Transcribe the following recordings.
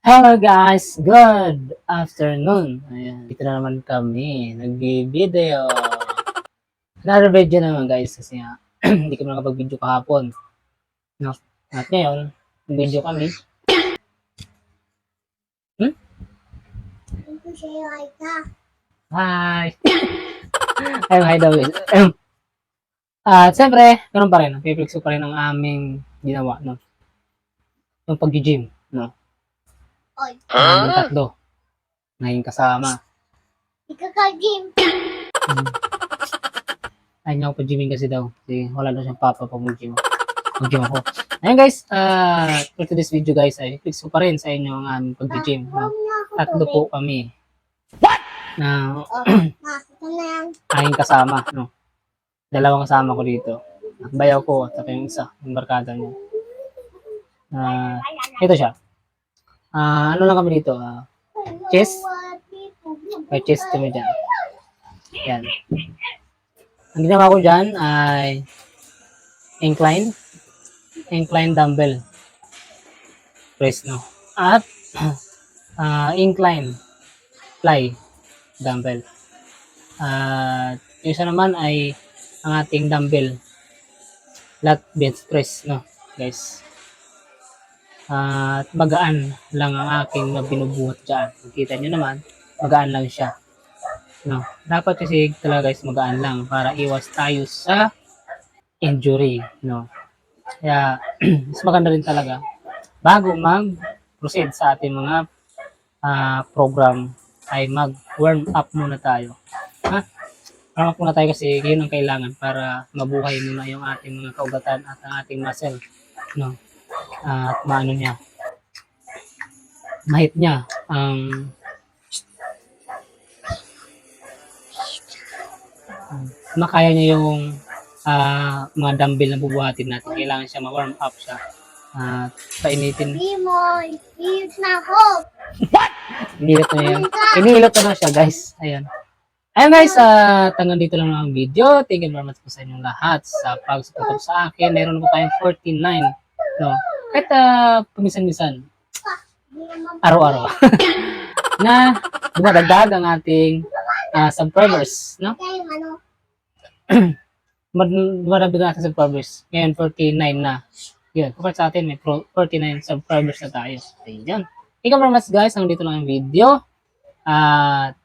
Hello guys, good afternoon. Ayan, dito na naman kami, nagbi-video. Another video naman guys kasi nga, hindi kami nakapag-video kahapon. No? At ngayon, video kami. Hmm? Hi! Ayun, hi daw. At siyempre, ganun pa rin, piplex ko pa rin ang aming ginawa, no? Yung pag-gym, no? Yung tatlo, naging kasama. Ikaka-gym. Ayaw niya ako pa-gymming kasi daw. Kasi wala daw siyang papa pag mag-gym. Mag-gym ako. Ayun guys, for today's video guys, ay fix ko pa rin sa inyo ang aming pag-gym. No? Tatlo po kami. Na Ito na yan. aking kasama. No? Dalawang kasama ko dito. Ang bayaw ko at saka yung isa, yung barkada niya. Ito siya. Ano lang kami dito? Chest. May chest kami dyan. Yan. Ang ginawa ko dyan ay incline dumbbell press, no? At incline fly dumbbell. At yung isa naman ay ang ating dumbbell lat bench press, no, guys. At magaan lang ang aking binubuhat dyan. Makita nyo naman, magaan lang siya. No, dapat kasi talaga guys magaan lang para iwas tayo sa injury, no. Kaya mas maganda rin talaga bago mag-proceed sa ating mga program ay mag-warm up muna tayo. Warm up muna tayo kasi yun ang kailangan para mabuhay muna yung ating mga kaugatan at ang ating muscle, no. At maano niya, mahit niya ang makaya niya yung mga dumbbell na bubuhatin natin. Kailangan siya ma-warm up siya. Painitin. Hindi mo. Hihit na ako. Inilot na yan. Inilot na siya guys. Ayan. Ayan guys, hanggang dito lang ang video. Thank you very much po sa inyong lahat sa pag-support sa akin. Meron na po tayong 49. No? Kahit paminsan-minsan, araw-araw, na dumadagdag ang ating subscribers. No? Dumadagdag ang ating subscribers. Ngayon, 49 na. Yun, kapag sa atin, may 49 subscribers na tayo. Ayun. Thank you very much guys. Hanggang dito lang ang video. At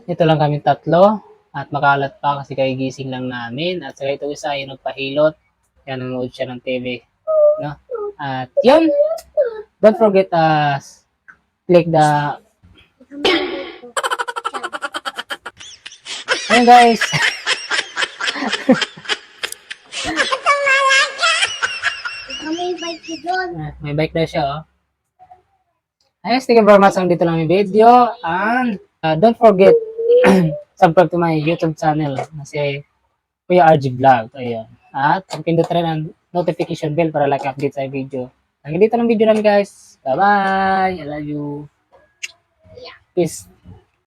ito lang kami tatlo. At makalat pa kasi kay gising lang namin. At saka ito isa yung nagpahilot. Yan, nanonood siya ng TV. No? At yun. Don't forget click the... Ayun guys. May bike ko doon. May bike na siya, oh. Ayos, thank you very much. Dito lang yung video. And don't forget, subscribe to my YouTube channel na si Kuya RG Vlog. Ayan. At pindot rin ang notification bell para like update sa video. Hanggang dito lang video namin guys. Bye-bye. I love you. Peace.